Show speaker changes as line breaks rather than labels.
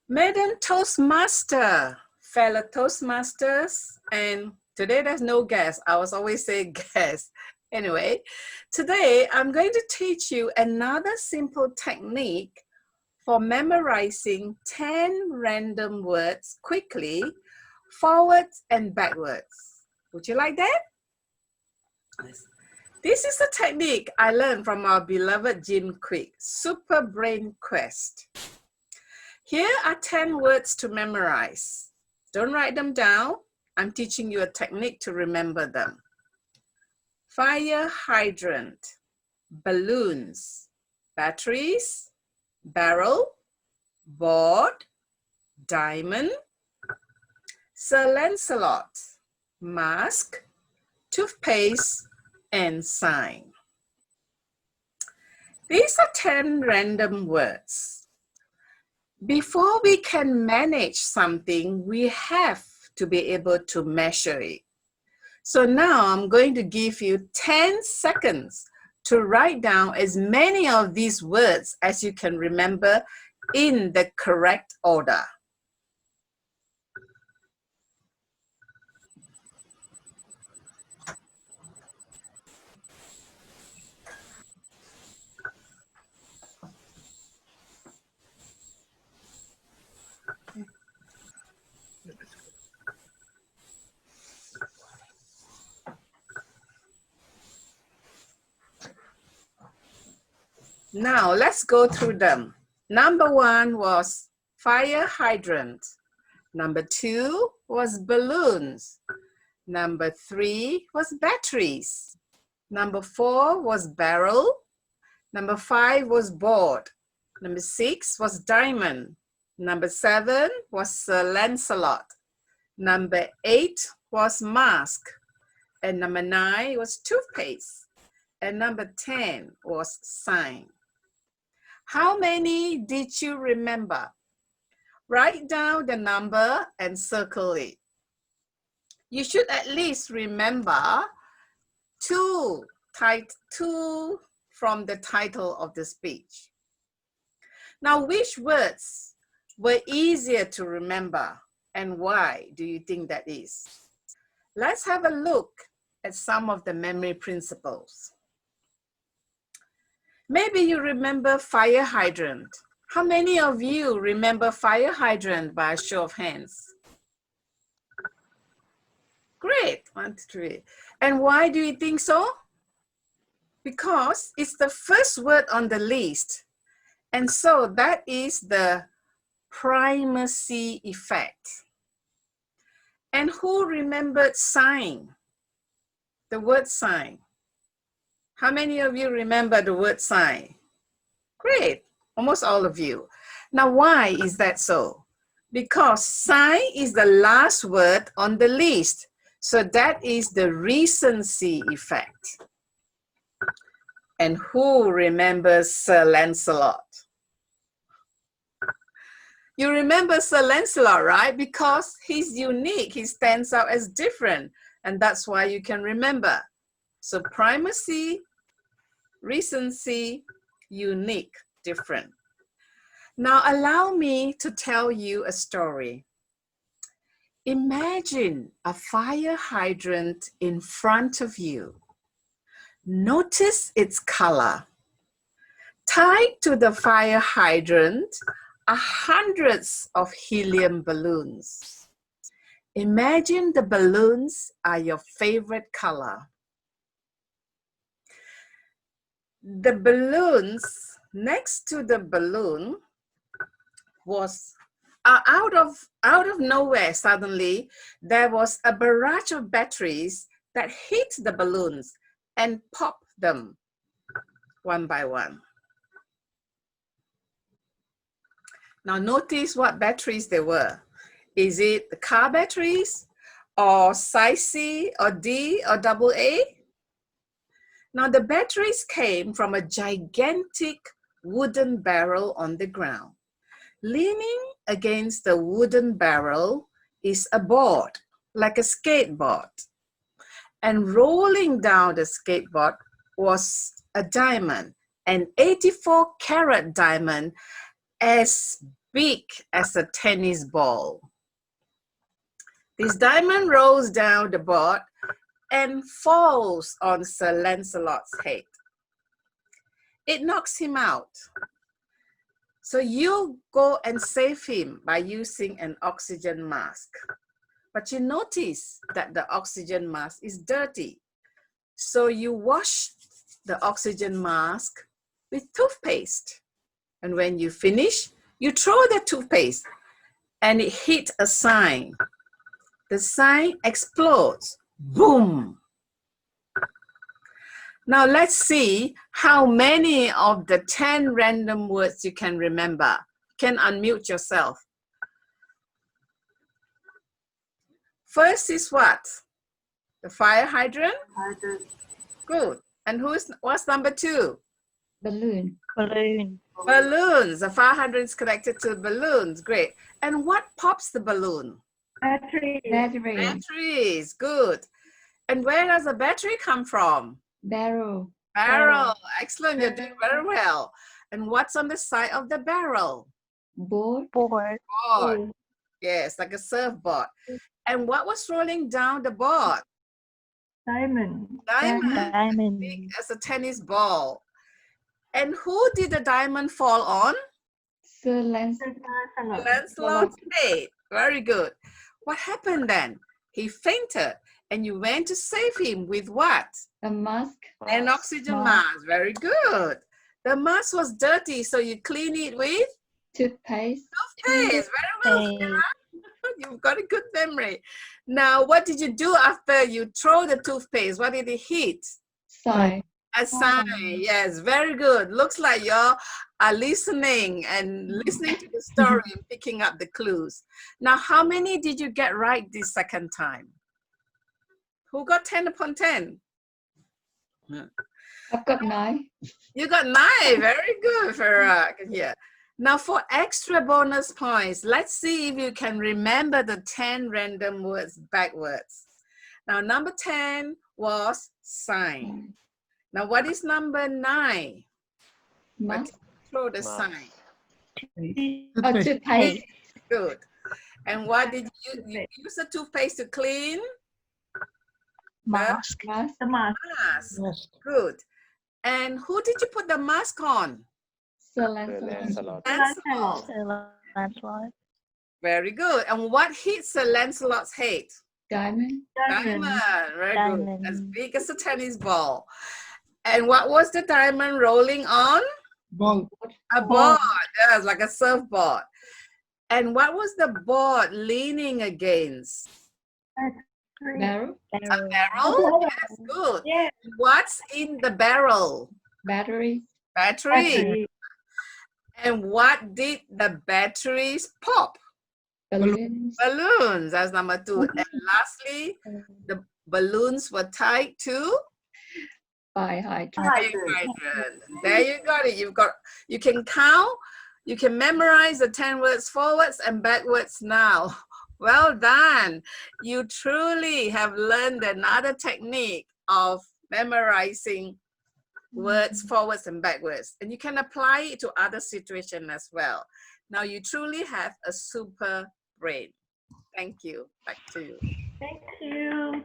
Madam Toastmaster, fellow Toastmasters, and today there's no guest. I was always saying guest. Anyway, today I'm going to teach you another simple technique for memorizing 10 random words quickly, forwards and backwards. Would you like that? This is a technique I learned from our beloved Jim Quick, Super Brain Quest. Here are 10 words to memorize. Don't write them down. I'm teaching you a technique to remember them. Fire hydrant, balloons, batteries, barrel, board, diamond, Sir Lancelot, mask, toothpaste, and sign. These are 10 random words. Before we can manage something, we have to be able to measure it. So now I'm going to give you 10 seconds to write down as many of these words as you can remember in the correct order. Now let's go through them. Number 1 was fire hydrant. Number 2 was balloons. Number 3 was batteries. Number 4 was barrel. Number 5 was board. Number 6 was diamond. Number 7 was Sir Lancelot. Number 8 was mask. And number 9 was toothpaste. And number 10 was sign. How many did you remember? Write down the number and circle it. You should at least remember two from the title of the speech. Now, which words were easier to remember and why do you think that is? Let's have a look at some of the memory principles. Maybe you remember fire hydrant. How many of you remember fire hydrant by a show of hands? Great, 1, 2, 3. And why do you think so? Because it's the first word on the list. And so that is the primacy effect. And who remembered sign? The word sign. How many of you remember the word sign? Great, almost all of you. Now, why is that so? Because sign is the last word on the list. So that is the recency effect. And who remembers Sir Lancelot? You remember Sir Lancelot, right? Because he's unique, he stands out as different, and that's why you can remember. So primacy, recency, unique, different. Now allow me to tell you a story. Imagine a fire hydrant in front of you. Notice its color. Tied to the fire hydrant are hundreds of helium balloons. Imagine the balloons are your favorite color. The balloons next to the balloon was out of nowhere. Suddenly there was a barrage of batteries that hit the balloons and popped them one by one. Now notice what batteries they were. Is it the car batteries or size C or D or AA? Now the batteries came from a gigantic wooden barrel on the ground. Leaning against the wooden barrel is a board, like a skateboard. And rolling down the skateboard was a diamond, an 84-carat diamond as big as a tennis ball. This diamond rolls down the board and falls on Sir Lancelot's head. It knocks him out. So you go and save him by using an oxygen mask. But you notice that the oxygen mask is dirty. So you wash the oxygen mask with toothpaste. And when you finish, you throw the toothpaste and it hit a sign. The sign explodes. Boom! Now let's see how many of the 10 random words you can remember. You can unmute yourself. First is what? The fire hydrant? Good. And what's number 2?
Balloon.
Balloons. The fire hydrant is connected to balloons. Great. And what pops the balloon?
Battery.
Batteries. Good. And where does the battery come from?
Barrel.
Barrel. Excellent. You're doing very well. And what's on the side of the barrel?
Board.
Board. Yes, like a surfboard. And what was rolling down the board?
Diamond.
Big as a tennis ball. And who did the diamond fall on?
Sir Lancelot.
Lancelot's head. Very good. What happened then? He fainted. And you went to save him with what?
A mask.
An oxygen mask. Very good. The mask was dirty, so you clean it with?
Toothpaste.
Toothpaste. Very well, Sarah. You've got a good memory. Now, what did you do after you throw the toothpaste? What did it hit?
Sign.
A sign. Yes, very good. Looks like you are listening and listening to the story and picking up the clues. Now, how many did you get right this second time? Who got 10 upon 10?
I've got 9.
You got 9. Very good, Farah. I can hear. Now for extra bonus points, let's see if you can remember the 10 random words backwards. Now number 10 was sign. Now what is number 9?
Mask.
Throw the sign.
Toothpaste.
Good. And what did you use the toothpaste to clean?
Mask.
The mask. Good. And who did you put the mask on?
Sir Lancelot.
Lancelot.
Very good. And what hit Sir Lancelot's head?
Diamond.
Diamond. Very good. As big as a tennis ball. And what was the diamond rolling on?
Ball.
A board. Yes, like a surfboard. And what was the board leaning against?
Barrel.
A barrel? Yes, good.
Yeah.
What's in the barrel?
Battery.
Battery. And what did the batteries pop?
Balloons.
Balloons. That's number 2. And lastly, the balloons were tied to
Fire hydrant.
hydrant. There you got it. You can count. You can memorize the 10 words forwards and backwards now. Well done. You truly have learned another technique of memorizing words forwards and backwards. And you can apply it to other situations as well. Now you truly have a super brain. Thank you. Back to you.
Thank you.